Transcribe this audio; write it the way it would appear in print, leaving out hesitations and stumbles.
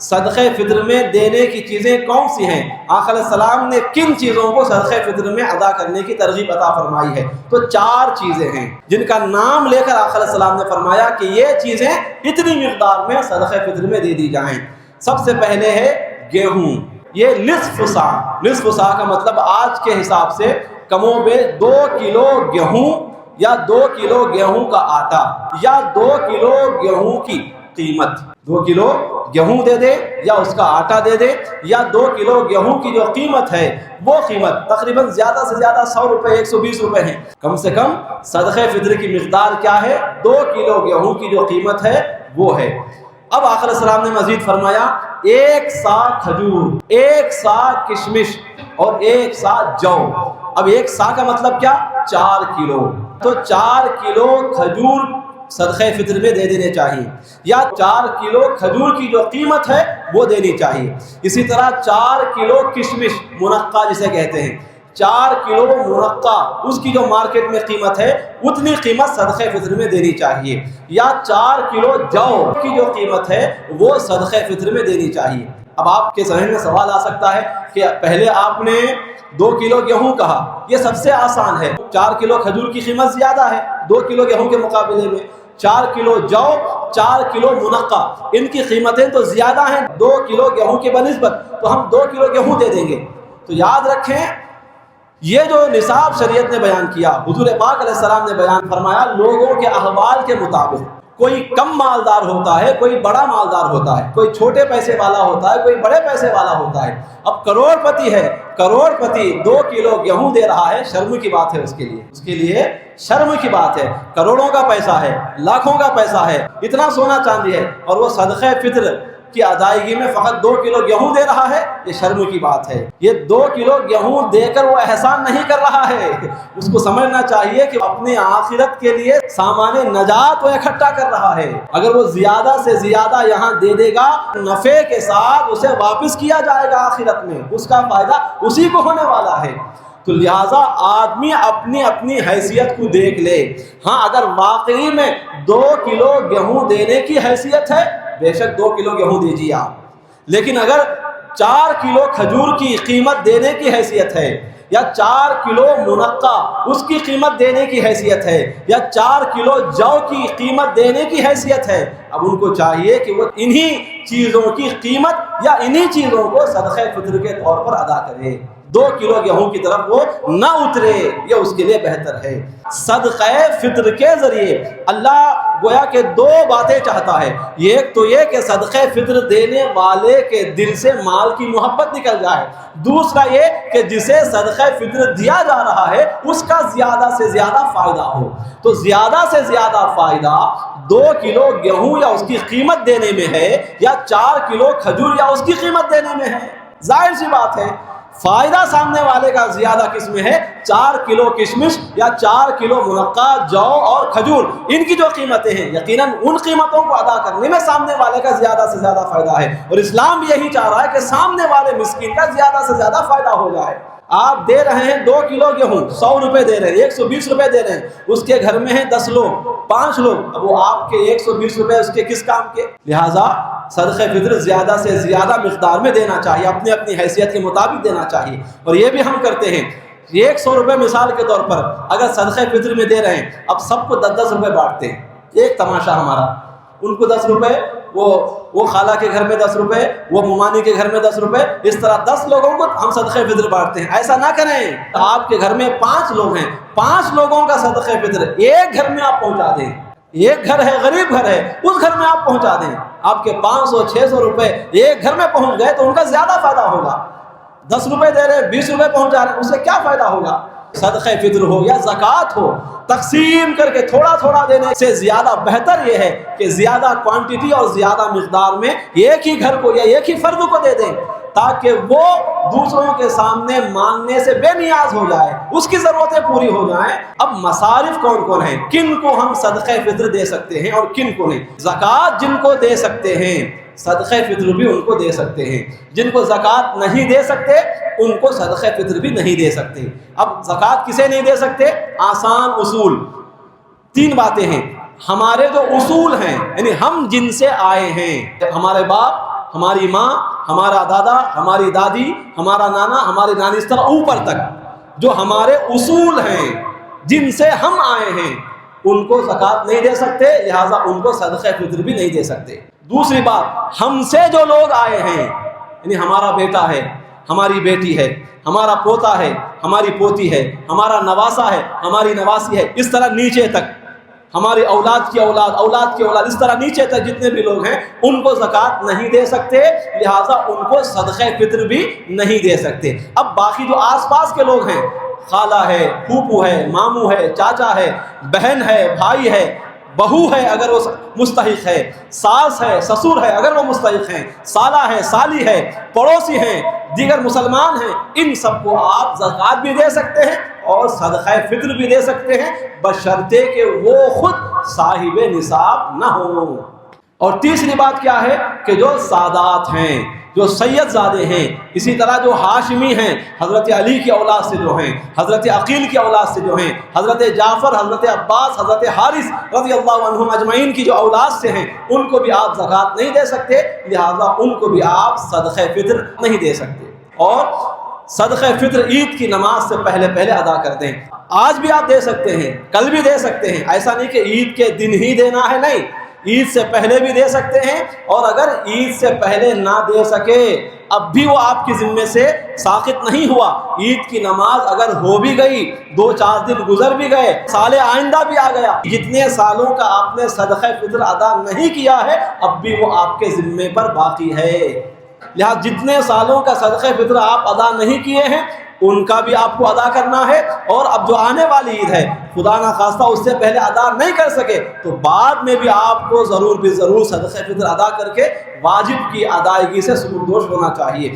صدقہ فطر میں دینے کی چیزیں کون سی ہیں؟ آقا علیہ السلام نے کن چیزوں کو صدقہ فطر میں ادا کرنے کی ترغیب عطا فرمائی ہے؟ تو 4 چیزیں ہیں جن کا نام لے کر آقا علیہ السلام نے فرمایا کہ یہ چیزیں اتنی مقدار میں صدقہ فطر میں دے دی جائیں۔ سب سے پہلے ہے گیہوں، یہ نصف سا۔ نصف سا کا مطلب آج کے حساب سے کم و بیش 2 کلو گیہوں یا 2 کلو گیہوں کا آٹا یا 2 کلو گیہوں کی قیمت، 2 کلو گیہوں دے دے یا اس کا آٹا دے دے یا 2 کلو گیہوں کی جو قیمت ہے وہ قیمت تقریباً زیادہ سے زیادہ 100 روپے 120 روپے ہیں۔ کم سے کم صدقہ فطر کی مقدار کیا ہے؟ 2 کلو گیہوں کی جو قیمت ہے وہ ہے۔ اب آقا علیہ السلام نے مزید فرمایا 1 سا کھجور، 1 سا کشمش اور 1 سا جو۔ اب 1 سا کا مطلب کیا؟ 4 کلو۔ تو 4 کلو کھجور صدقہ فطر میں دے دینے چاہیے یا 4 کلو کھجور کی جو قیمت ہے وہ دینی چاہیے۔ اسی طرح 4 کلو کشمش، منقع جسے کہتے ہیں، 4 کلو منقع اس کی جو مارکیٹ میں قیمت ہے اتنی قیمت صدقہ فطر میں دینی چاہیے، یا 4 کلو جو کی جو قیمت ہے وہ صدقہ فطر میں دینی چاہیے۔ اب آپ کے ذہن میں سوال آ سکتا ہے کہ پہلے آپ نے 2 کلو گیہوں کہا، یہ سب سے آسان ہے، 4 کلو کھجور کی قیمت زیادہ ہے 2 کلو گیہوں کے مقابلے میں، 4 کلو جو، 4 کلو منقع، ان کی قیمتیں تو زیادہ ہیں 2 کلو گیہوں کے بنسبت، تو ہم 2 کلو گیہوں دے دیں گے۔ تو یاد رکھیں یہ جو نصاب شریعت نے بیان کیا، حضور پاک علیہ السلام نے بیان فرمایا لوگوں کے احوال کے مطابق، کوئی کم مالدار ہوتا ہے، کوئی بڑا مالدار ہوتا ہے، کوئی چھوٹے پیسے والا ہوتا ہے، کوئی بڑے پیسے والا ہوتا ہے۔ اب کروڑ پتی ہے، کروڑ پتی 2 کلو گیہوں دے رہا ہے، شرم کی بات ہے اس کے لیے شرم کی بات ہے۔ کروڑوں کا پیسہ ہے، لاکھوں کا پیسہ ہے، اتنا سونا چاندی ہے، اور وہ صدقہ فطر کی ادائیگی میں فقط 2 کلو گیہوں دے رہا ہے، یہ شرم کی بات ہے۔ یہ 2 کلو گیہوں دے کر وہ احسان نہیں کر رہا ہے، اس کو سمجھنا چاہیے کہ اپنی آخرت کے لیے سامان نجات وہ اکٹھا کر رہا ہے۔ اگر وہ زیادہ سے زیادہ یہاں دے دے گا، نفع کے ساتھ اسے واپس کیا جائے گا آخرت میں، اس کا فائدہ اسی کو ہونے والا ہے۔ تو لہٰذا آدمی اپنی اپنی حیثیت کو دیکھ لے۔ ہاں اگر واقعی میں 2 کلو گیہوں دینے کی حیثیت ہے، بے شک 2 کلو گیہوں دیجیے آپ، لیکن اگر 4 کلو کھجور کی قیمت دینے کی حیثیت ہے، یا 4 کلو منقع اس کی قیمت دینے کی حیثیت ہے، یا 4 کلو جو کی قیمت دینے کی حیثیت ہے، اب ان کو چاہیے کہ وہ انہی چیزوں کی قیمت یا انہی چیزوں کو صدقہ فطر کے طور پر ادا کرے، 2 کلو گیہوں کی طرف وہ نہ اترے، یہ اس کے لیے بہتر ہے۔ صدقہ فطر کے ذریعے اللہ گویا کہ 2 باتیں چاہتا ہے، ایک تو یہ کہ صدقہ فطر دینے والے کے دل سے مال کی محبت نکل جائے، دوسرا یہ کہ جسے صدقہ فطر دیا جا رہا ہے اس کا زیادہ سے زیادہ فائدہ ہو۔ تو زیادہ سے زیادہ فائدہ 2 کلو گیہوں یا اس کی قیمت دینے میں ہے، یا 4 کلو کھجور یا اس کی قیمت دینے میں ہے۔ ظاہر سی بات ہے فائدہ سامنے والے کا زیادہ کس میں ہے؟ 4 کلو کشمش یا 4 کلو منقع، جو اور کھجور، ان کی جو قیمتیں ہیں یقیناً ان قیمتوں کو ادا کرنے میں سامنے والے کا زیادہ سے زیادہ فائدہ ہے، اور اسلام بھی یہی چاہ رہا ہے کہ سامنے والے مسکین کا زیادہ سے زیادہ فائدہ ہو جائے۔ آپ دے رہے ہیں 2 کلو گیہوں، 100 روپے دے رہے ہیں، 120 روپے دے رہے ہیں، اس کے گھر میں ہیں 10 لوگ، 5 لوگ، اب وہ آپ کے 120 روپے اس کے کس کام کے؟ لہٰذا صدقہ فطر زیادہ سے زیادہ مقدار میں دینا چاہیے، اپنی اپنی حیثیت کے مطابق دینا چاہیے، اور یہ بھی ہم کرتے ہیں۔ 100 روپے مثال کے طور پر اگر صدقہ فطر میں دے رہے ہیں، اب سب کو 10 روپے بانٹتے ہیں، ایک تماشا ہمارا، ان کو 10 روپے، وہ خالہ کے گھر میں 10 روپے، وہ ممانی کے گھر میں 10 روپے، اس طرح 10 لوگوں کو ہم صدقہ فطر بانٹتے ہیں۔ ایسا نہ کریں، آپ کے گھر میں 5 لوگ ہیں، 5 لوگوں کا صدقہ فطر ایک گھر میں آپ پہنچا دیں، ایک گھر ہے غریب گھر ہے، اس گھر میں آپ پہنچا دیں، آپ کے 500-600 روپے ایک گھر میں پہنچ گئے تو ان کا زیادہ فائدہ ہوگا۔ 10 روپے دے رہے ہیں، 20 روپے پہنچا رہے ہیں، اس سے کیا فائدہ ہوگا؟ صدقہ فطر ہو یا زکوٰۃ ہو، تقسیم کر کے تھوڑا تھوڑا دینے سے زیادہ بہتر یہ ہے کہ زیادہ کوانٹٹی اور زیادہ مقدار میں ایک ہی گھر کو یا ایک ہی فرد کو دے دیں، تاکہ وہ دوسروں کے سامنے مانگنے سے بے نیاز ہو جائے، اس کی ضرورتیں پوری ہو جائیں۔ اب مصارف کون کون ہیں، کن کو ہم صدقہ فطر دے سکتے ہیں اور کن کو نہیں؟ زکوٰۃ جن کو دے سکتے ہیں صدقہ فطر بھی ان کو دے سکتے ہیں، جن کو زکوٰۃ نہیں دے سکتے ان کو صدقہ فطر بھی نہیں دے سکتے۔ اب زکوٰۃ کسے نہیں دے سکتے؟ آسان اصول 3 باتیں ہیں۔ ہمارے جو اصول ہیں، یعنی ہم جن سے آئے ہیں، ہمارے باپ ہماری ماں، ہمارا دادا، ہماری دادی، ہمارا نانا، ہماری نانی، اس طرح اوپر تک جو ہمارے اصول ہیں جن سے ہم آئے ہیں ان کو زکوٰۃ نہیں دے سکتے، لہٰذا ان کو صدقہ فطر بھی نہیں دے سکتے۔ دوسری بات، ہم سے جو لوگ آئے ہیں، یعنی ہمارا بیٹا ہے، ہماری بیٹی ہے، ہمارا پوتا ہے، ہماری پوتی ہے، ہمارا نواسا ہے، ہماری نواسی ہے، اس طرح نیچے تک ہماری اولاد کی اولاد، اولاد کی اولاد، اس طرح نیچے تک جتنے بھی لوگ ہیں ان کو زکوٰۃ نہیں دے سکتے، لہٰذا ان کو صدقہ فطر بھی نہیں دے سکتے۔ اب باقی جو آس پاس کے لوگ ہیں، خالہ ہے، پھوپھو ہے، ماموں ہے، چاچا ہے، بہن ہے، بھائی ہے، بہو ہے اگر وہ مستحق ہے، ساس ہے، سسر ہے اگر وہ مستحق ہیں، سالہ ہے، سالی ہے، پڑوسی ہیں، دیگر مسلمان ہیں، ان سب کو آپ زکوٰۃ بھی دے سکتے ہیں اور صدقہ فطر بھی دے سکتے ہیں، بشرطے کہ وہ خود صاحب نصاب نہ ہوں۔ اور تیسری بات کیا ہے کہ جو سادات ہیں، جو سید زادے ہیں، اسی طرح جو ہاشمی ہیں، حضرت علی کی اولاد سے جو ہیں، حضرت عقیل کی اولاد سے جو ہیں، حضرت جعفر، حضرت عباس، حضرت حارث رضی اللہ عنہم اجمعین کی جو اولاد سے ہیں، ان کو بھی آپ زکوٰۃ نہیں دے سکتے، لہٰذا ان کو بھی آپ صدقہ فطر نہیں دے سکتے۔ اور صدقہ فطر عید کی نماز سے پہلے ادا کر دیں۔ آج بھی آپ دے سکتے ہیں، کل بھی دے سکتے ہیں، ایسا نہیں کہ عید کے دن ہی دینا ہے، نہیں، عید سے پہلے بھی دے سکتے ہیں، اور اگر عید سے پہلے نہ دے سکے اب بھی وہ آپ کی ذمے سے ساقط نہیں ہوا۔ عید کی نماز اگر ہو بھی گئی، 2-4 دن گزر بھی گئے، سال آئندہ بھی آ گیا، جتنے سالوں کا آپ نے صدقہ فطر ادا نہیں کیا ہے اب بھی وہ آپ کے ذمے پر باقی ہے، لہٰذا جتنے سالوں کا صدقہ فطر آپ ادا نہیں کیے ہیں ان کا بھی آپ کو ادا کرنا ہے، اور اب جو آنے والی عید ہے خدا نہ خواستہ اس سے پہلے ادا نہیں کر سکے تو بعد میں بھی آپ کو ضرور صدقہ فطر ادا کر کے واجب کی ادائیگی سے سبکدوش ہونا چاہیے۔